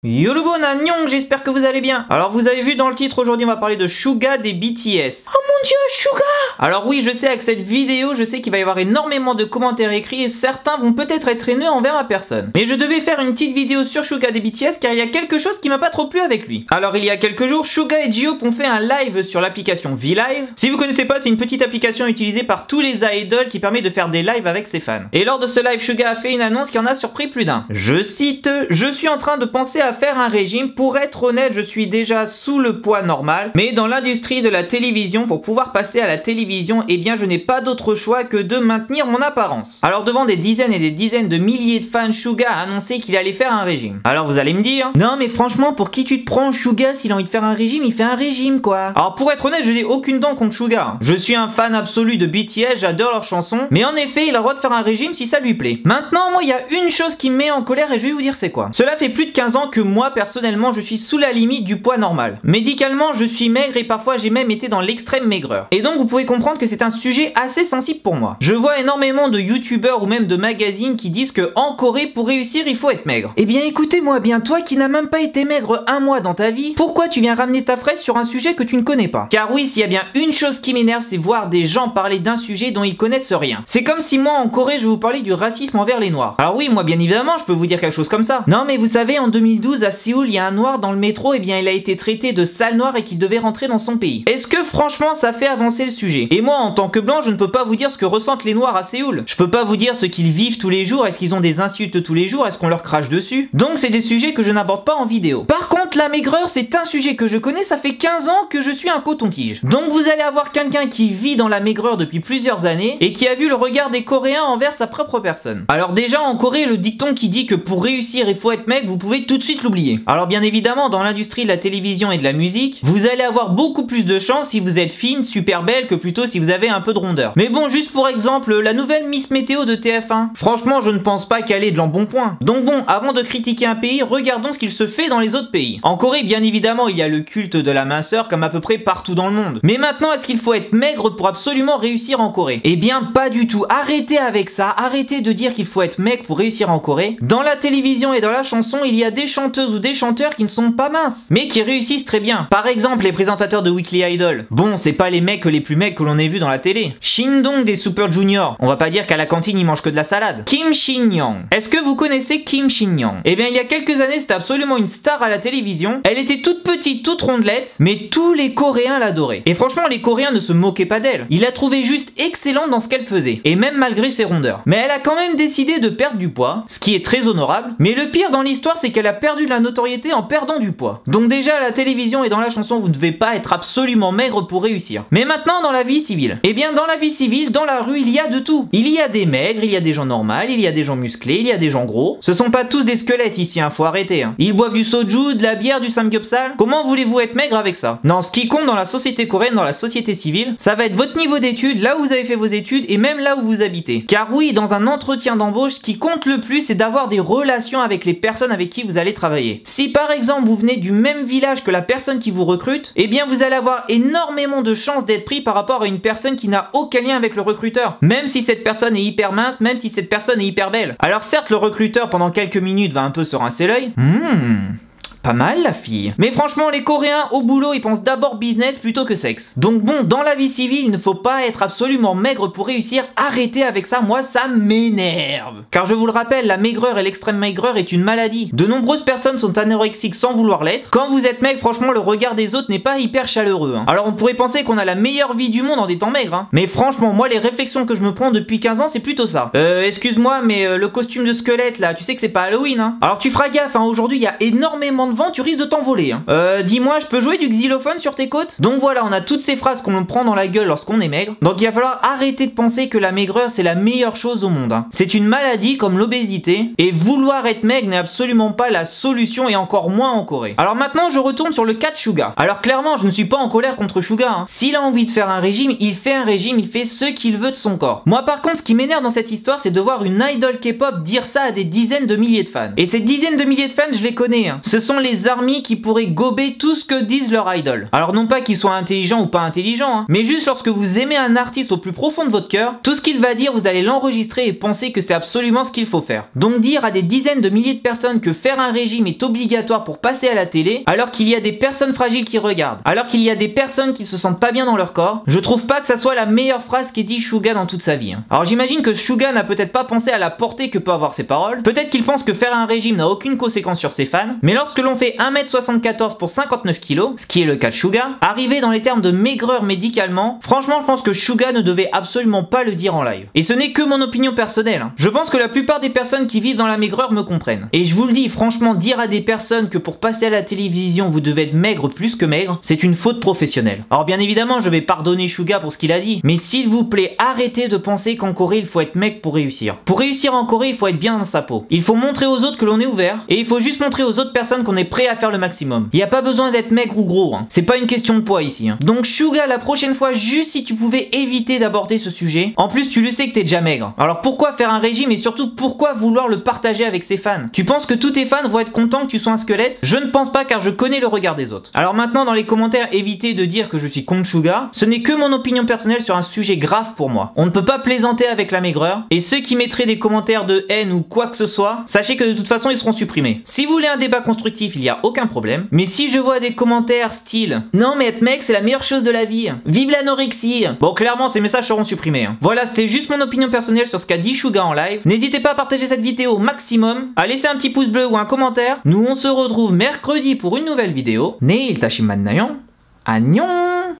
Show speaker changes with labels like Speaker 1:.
Speaker 1: Yo le bon Agnon, j'espère que vous allez bien. Alors vous avez vu dans le titre, aujourd'hui on va parler de Suga des BTS. Oh mon dieu, Suga! Alors oui, je sais, avec cette vidéo, je sais qu'il va y avoir énormément de commentaires écrits et certains vont peut-être être haineux envers ma personne. Mais je devais faire une petite vidéo sur Suga des BTS car il y a quelque chose qui m'a pas trop plu avec lui. Alors il y a quelques jours, Suga et J-Hope ont fait un live sur l'application V-Live. Si vous connaissez pas, c'est une petite application utilisée par tous les idols qui permet de faire des lives avec ses fans. Et lors de ce live, Suga a fait une annonce qui en a surpris plus d'un. Je cite: je suis en train de penser à faire un régime. Pour être honnête, je suis déjà sous le poids normal, mais dans l'industrie de la télévision, pour pouvoir passer à la télévision, eh bien je n'ai pas d'autre choix que de maintenir mon apparence. Alors devant des dizaines et des dizaines de milliers de fans, Suga a annoncé qu'il allait faire un régime. Alors vous allez me dire: non mais franchement, pour qui tu te prends, Suga? S'il a envie de faire un régime, il fait un régime quoi. Alors pour être honnête, je n'ai aucune dent contre Suga. Je suis un fan absolu de BTS, j'adore leurs chansons, mais en effet il a le droit de faire un régime si ça lui plaît. Maintenant, moi il y a une chose qui me met en colère et je vais vous dire c'est quoi. Cela fait plus de 15 ans que moi personnellement je suis sous la limite du poids normal. Médicalement je suis maigre et parfois j'ai même été dans l'extrême maigreur. Et donc vous pouvez comprendre que c'est un sujet assez sensible pour moi. Je vois énormément de youtubeurs ou même de magazines qui disent que en Corée pour réussir il faut être maigre. Eh bien écoutez-moi bien, toi qui n'as même pas été maigre un mois dans ta vie, pourquoi tu viens ramener ta fraise sur un sujet que tu ne connais pas? Car oui, s'il y a bien une chose qui m'énerve, c'est voir des gens parler d'un sujet dont ils connaissent rien. C'est comme si moi en Corée je vous parlais du racisme envers les noirs. Alors oui, moi bien évidemment je peux vous dire quelque chose comme ça. Non mais vous savez, en 2012 à Séoul, il y a un noir dans le métro, et bien il a été traité de sale noir et qu'il devait rentrer dans son pays. Est-ce que franchement ça fait avancer le sujet? Et moi en tant que blanc, je ne peux pas vous dire ce que ressentent les noirs à Séoul. Je peux pas vous dire ce qu'ils vivent tous les jours, est-ce qu'ils ont des insultes tous les jours, est-ce qu'on leur crache dessus? Donc c'est des sujets que je n'aborde pas en vidéo. Par contre la maigreur c'est un sujet que je connais, ça fait 15 ans que je suis un coton-tige. Donc vous allez avoir quelqu'un qui vit dans la maigreur depuis plusieurs années et qui a vu le regard des Coréens envers sa propre personne. Alors déjà en Corée, le dicton qui dit que pour réussir il faut être maigre, vous pouvez tout de suite l'oublier. Alors bien évidemment dans l'industrie de la télévision et de la musique, vous allez avoir beaucoup plus de chance si vous êtes fine, super belle, que plutôt si vous avez un peu de rondeur. Mais bon, juste pour exemple, la nouvelle Miss Météo de TF1. Franchement, je ne pense pas qu'elle est de l'embonpoint. Donc bon, avant de critiquer un pays, regardons ce qu'il se fait dans les autres pays. En Corée, bien évidemment, il y a le culte de la minceur comme à peu près partout dans le monde. Mais maintenant, est-ce qu'il faut être maigre pour absolument réussir en Corée? Eh bien, pas du tout. Arrêtez avec ça. Arrêtez de dire qu'il faut être maigre pour réussir en Corée. Dans la télévision et dans la chanson, il y a des chanteuses ou des chanteurs qui ne sont pas minces, mais qui réussissent très bien. Par exemple, les présentateurs de Weekly Idol. Bon, c'est pas les mecs les plus maigres que l'on ait vu dans la télé. Shin Dong des Super Junior. On va pas dire qu'à la cantine, ils mangent que de la salade. Kim Shin-young. Est-ce que vous connaissez Kim Shin-young? Eh bien, il y a quelques années, c'était absolument une star à la télévision. Elle était toute petite, toute rondelette, mais tous les Coréens l'adoraient. Et franchement, les Coréens ne se moquaient pas d'elle. Ils la trouvaient juste excellente dans ce qu'elle faisait, et même malgré ses rondeurs. Mais elle a quand même décidé de perdre du poids, ce qui est très honorable. Mais le pire dans l'histoire, c'est qu'elle a perdu de la notoriété en perdant du poids. Donc déjà, à la télévision et dans la chanson, vous ne devez pas être absolument maigre pour réussir. Mais maintenant, dans la vie civile. Eh bien, dans la vie civile, dans la rue, il y a de tout. Il y a des maigres, il y a des gens normaux, il y a des gens musclés, il y a des gens gros. Ce sont pas tous des squelettes ici, hein, faut arrêter. Hein. Ils boivent du soju, de la bière, du samgyeopsal. Comment voulez-vous être maigre avec ça? Non, ce qui compte dans la société coréenne, dans la société civile, ça va être votre niveau d'études, là où vous avez fait vos études et même là où vous habitez. Car oui, dans un entretien d'embauche, ce qui compte le plus, c'est d'avoir des relations avec les personnes avec qui vous allez travailler. Si par exemple vous venez du même village que la personne qui vous recrute, eh bien vous allez avoir énormément de chances d'être pris par rapport à une personne qui n'a aucun lien avec le recruteur. Même si cette personne est hyper mince, même si cette personne est hyper belle. Alors certes, le recruteur pendant quelques minutes va un peu se rincer l'œil. Pas mal la fille. Mais franchement, les Coréens au boulot, ils pensent d'abord business plutôt que sexe. Donc bon, dans la vie civile, il ne faut pas être absolument maigre pour réussir. Arrêtez avec ça, moi ça m'énerve. Car je vous le rappelle, la maigreur et l'extrême maigreur est une maladie. De nombreuses personnes sont anorexiques sans vouloir l'être. Quand vous êtes maigre, franchement, le regard des autres n'est pas hyper chaleureux. Hein. Alors on pourrait penser qu'on a la meilleure vie du monde en étant maigre. Hein. Mais franchement, moi les réflexions que je me prends depuis 15 ans, c'est plutôt ça. Excuse-moi, mais le costume de squelette là, tu sais que c'est pas Halloween. Hein. Alors tu feras gaffe, hein, aujourd'hui il y a énormément de vent, tu risques de t'envoler. Hein. Dis-moi, je peux jouer du xylophone sur tes côtes? Donc voilà, on a toutes ces phrases qu'on prend dans la gueule lorsqu'on est maigre. Donc il va falloir arrêter de penser que la maigreur c'est la meilleure chose au monde. Hein. C'est une maladie comme l'obésité et vouloir être maigre n'est absolument pas la solution et encore moins en Corée. Alors maintenant je retourne sur le cas de Suga. Alors clairement je ne suis pas en colère contre Suga. Hein. S'il a envie de faire un régime, il fait un régime, il fait ce qu'il veut de son corps. Moi par contre ce qui m'énerve dans cette histoire c'est de voir une idol K-pop dire ça à des dizaines de milliers de fans. Et ces dizaines de milliers de fans je les connais. Hein. Ce sont sont les armies qui pourraient gober tout ce que disent leurs idoles. Alors non pas qu'ils soient intelligents ou pas intelligents, hein, mais juste lorsque vous aimez un artiste au plus profond de votre cœur, tout ce qu'il va dire, vous allez l'enregistrer et penser que c'est absolument ce qu'il faut faire. Donc dire à des dizaines de milliers de personnes que faire un régime est obligatoire pour passer à la télé, alors qu'il y a des personnes fragiles qui regardent, alors qu'il y a des personnes qui se sentent pas bien dans leur corps, je trouve pas que ça soit la meilleure phrase qu'ait dit Suga dans toute sa vie. Hein. Alors j'imagine que Suga n'a peut-être pas pensé à la portée que peut avoir ses paroles, peut-être qu'il pense que faire un régime n'a aucune conséquence sur ses fans, mais lorsque l'on fait 1m74 pour 59 kg, ce qui est le cas de Suga, arriver dans les termes de maigreur médicalement, franchement je pense que Suga ne devait absolument pas le dire en live. Et ce n'est que mon opinion personnelle. Hein. Je pense que la plupart des personnes qui vivent dans la maigreur me comprennent. Et je vous le dis, franchement, dire à des personnes que pour passer à la télévision vous devez être maigre plus que maigre, c'est une faute professionnelle. Alors bien évidemment je vais pardonner Suga pour ce qu'il a dit, mais s'il vous plaît arrêtez de penser qu'en Corée il faut être maigre pour réussir. Pour réussir en Corée il faut être bien dans sa peau. Il faut montrer aux autres que l'on est ouvert, et il faut juste montrer aux autres personnes qu'on est prêt à faire le maximum. Il n'y a pas besoin d'être maigre ou gros, hein. C'est pas une question de poids ici. Hein. Donc Suga, la prochaine fois, juste si tu pouvais éviter d'aborder ce sujet. En plus tu le sais que t'es déjà maigre. Alors pourquoi faire un régime et surtout pourquoi vouloir le partager avec ses fans? Tu penses que tous tes fans vont être contents que tu sois un squelette? Je ne pense pas car je connais le regard des autres. Alors maintenant dans les commentaires évitez de dire que je suis contre Suga. Ce n'est que mon opinion personnelle sur un sujet grave pour moi. On ne peut pas plaisanter avec la maigreur, et ceux qui mettraient des commentaires de haine ou quoi que ce soit, sachez que de toute façon ils seront supprimés. Si vous voulez un débat constructif, il n'y a aucun problème, mais si je vois des commentaires style non mais être mec c'est la meilleure chose de la vie, vive l'anorexie, bon clairement ces messages seront supprimés. Hein. Voilà, c'était juste mon opinion personnelle sur ce qu'a dit Suga en live. N'hésitez pas à partager cette vidéo au maximum, à laisser un petit pouce bleu ou un commentaire. Nous on se retrouve mercredi pour une nouvelle vidéo. Neil Tashiman Nayon, Annyeong.